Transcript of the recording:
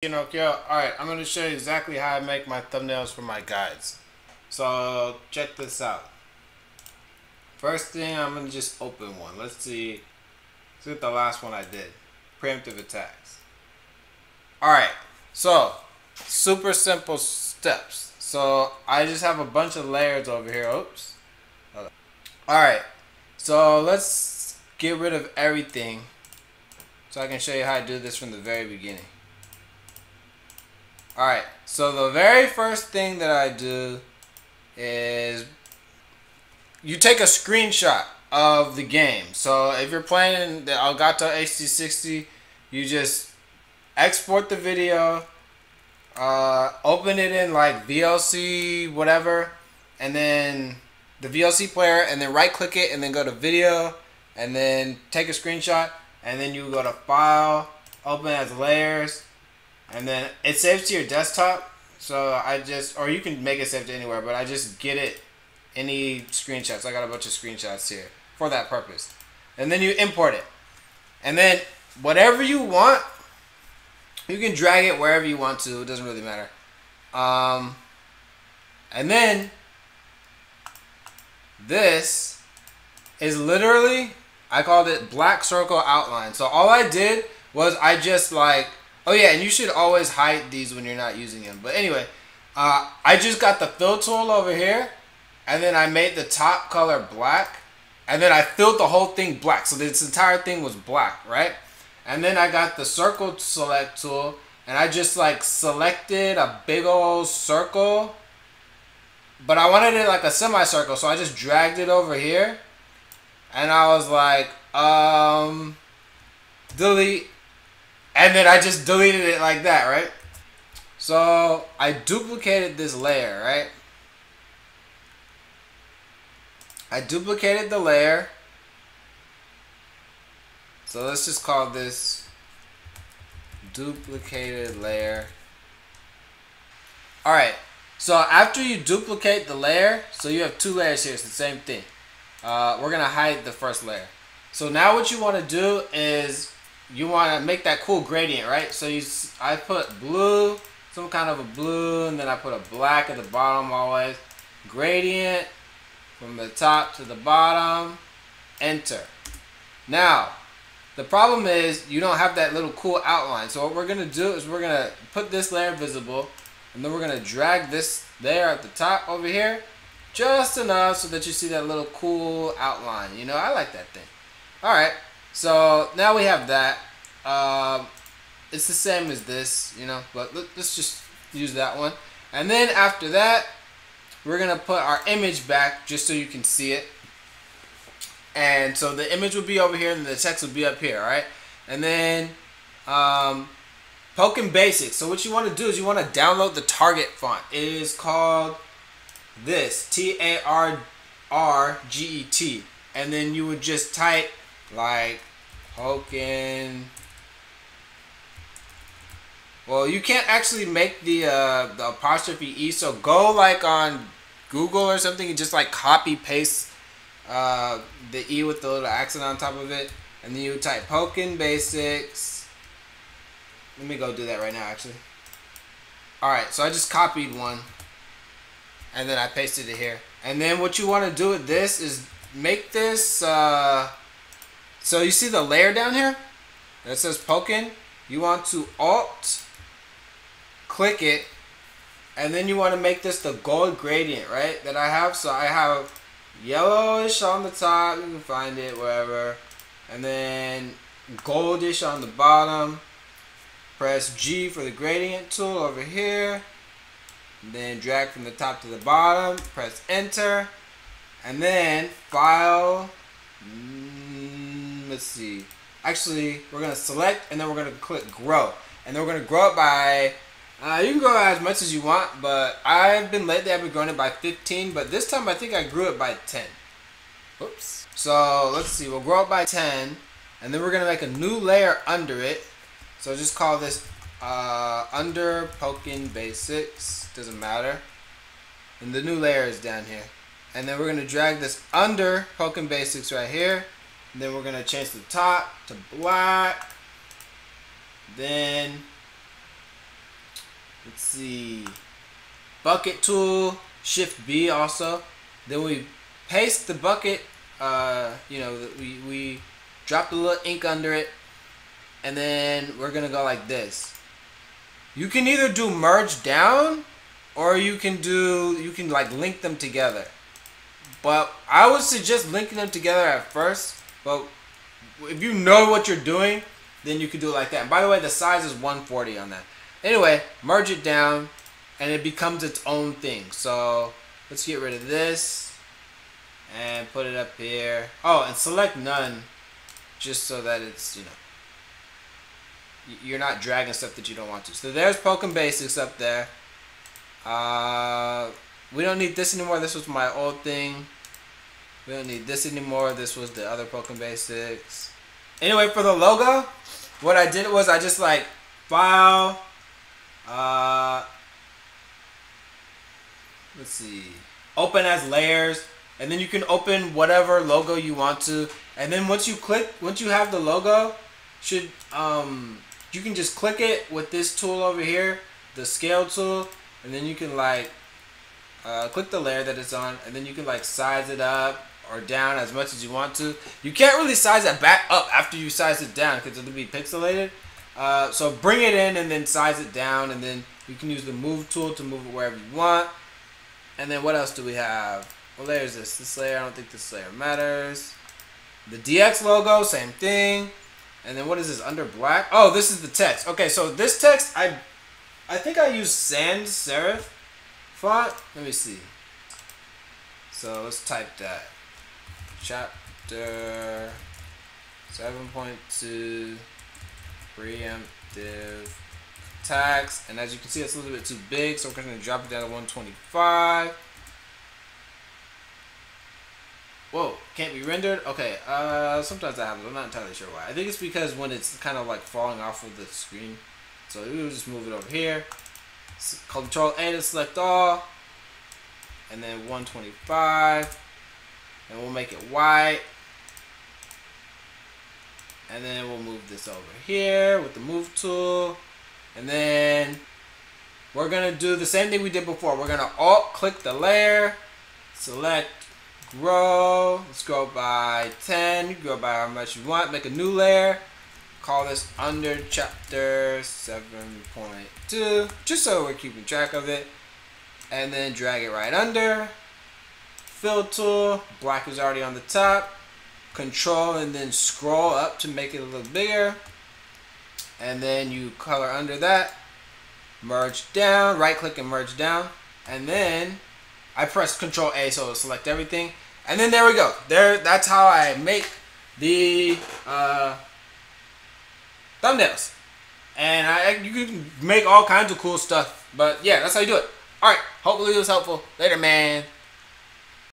Alright, I'm going to show you exactly how I make my thumbnails for my guides. So, check this out. First thing, I'm going to just open one. Let's see what the last one I did. Preemptive attacks. Alright, so, super simple steps. So, I just have a bunch of layers over here. Oops. Alright, so let's get rid of everything so I can show you how I do this from the very beginning. Alright, so the very first thing that I do is you take a screenshot of the game. So if you're playing in the Elgato HD60, you just export the video, open it in like VLC whatever, and then the VLC player, and then right click it and then go to video and then take a screenshot, and then you go to file, open as layers, and then it saves to your desktop. So or you can make it save to anywhere, but I just get it any screenshots. I got a bunch of screenshots here for that purpose. And then you import it. And then whatever you want, you can drag it wherever you want to. It doesn't really matter. And then this is literally, I called it black circle outline. So all I did was I just like, oh yeah, and you should always hide these when you're not using them. But anyway, I just got the fill tool over here, and then I made the top color black, and then I filled the whole thing black. So this entire thing was black, right? And then I got the circle select tool, and I just like selected a big old circle, but I wanted it like a semicircle, so I just dragged it over here, and I was like, delete. And then I just deleted it like that, right? So I duplicated this layer, right? I duplicated the layer. So let's just call this duplicated layer. Alright, so after you duplicate the layer, so you have two layers here, it's the same thing. We're going to hide the first layer. So now what you want to do is you want to make that cool gradient, right? So I put blue, some kind of a blue, and then I put a black at the bottom always. Gradient from the top to the bottom. Enter. Now, the problem is you don't have that little cool outline. So what we're going to do is we're going to put this layer visible, and then we're going to drag this layer at the top over here just enough so that you see that little cool outline. You know, I like that thing. Alright. So now we have that. It's the same as this, you know, but let's just use that one. And then after that, we're going to put our image back just so you can see it. And so the image will be over here and the text will be up here, alright? And then Pokkén Basics. So what you want to do is you want to download the Tarrget font. It is called this, Tarrget. And then you would just type like Pokkén. Well, you can't actually make the apostrophe E, so go like on Google or something and just like copy paste the E with the little accent on top of it, and then you type Pokkén Basics. Let me go do that right now actually. Alright, so I just copied one and then I pasted it here. And then what you want to do with this is make this so you see the layer down here that says Pokkén? You want to alt click it, and then you want to make this the gold gradient, right? That I have. So I have yellowish on the top, you can find it wherever, and then goldish on the bottom. Press G for the gradient tool over here, and then drag from the top to the bottom, press enter, and then file. Let's see. Actually, we're going to select, and then we're going to click grow. And then we're going to grow it by, you can grow as much as you want, but I've been growing it by 15, but this time I think I grew it by 10. Oops. So let's see, we'll grow it by 10, and then we're going to make a new layer under it. So just call this under Pokkén Basics, doesn't matter. And the new layer is down here. And then we're going to drag this under Pokkén Basics right here. And then we're going to change the top to black. Then let's see, bucket tool, Shift B also. Then we paste the bucket, you know, we drop the little ink under it, and then we're gonna go like this. You can either do merge down, or you can like link them together. But I would suggest linking them together at first. But if you know what you're doing, then you can do it like that. And by the way, the size is 140 on that. Anyway, merge it down, and it becomes its own thing. So let's get rid of this and put it up here. Oh, and select none, just so that it's, you know, you're not dragging stuff that you don't want to. So there's Pokkén Basics up there. We don't need this anymore. This was my old thing. We don't need this anymore. This was the other Pokkén Basics. Anyway, for the logo, what I did was I just like file. Let's see. Open as layers, and then you can open whatever logo you want to. And then once you have the logo, you can just click it with this tool over here, the scale tool, and then you can like click the layer that it's on, and then you can like size it up or down as much as you want to. You can't really size it back up after you size it down because it'll be pixelated. So bring it in and then size it down, and then you can use the move tool to move it wherever you want. And then what else do we have? What layer is this? This layer, I don't think this layer matters. The DX logo, same thing. And then what is this under black? Oh, this is the text. Okay, so this text, I think I use sans serif font. Let me see. So let's type that. Chapter 7.2 preemptive tags. And as you can see, it's a little bit too big, so we're going to drop it down to 125. Whoa, can't be rendered? Okay, sometimes that happens. I'm not entirely sure why. I think it's because when it's kind of like falling off of the screen. So we'll just move it over here. Control A to select all. And then 125. And we'll make it white. And then we'll move this over here with the move tool. And then we're going to do the same thing we did before. We're going to alt click the layer. Select grow. Let's grow by 10. You can grow by how much you want. Make a new layer. Call this under chapter 7.2. Just so we're keeping track of it. And then drag it right under. Fill tool. Black is already on the top. Control and then scroll up to make it a little bigger. And then you color under that. Merge down. Right click and merge down. And then I press Control A so it'll select everything. And then there we go. That's how I make the thumbnails. And you can make all kinds of cool stuff. But yeah, that's how you do it. Alright, hopefully it was helpful. Later, man.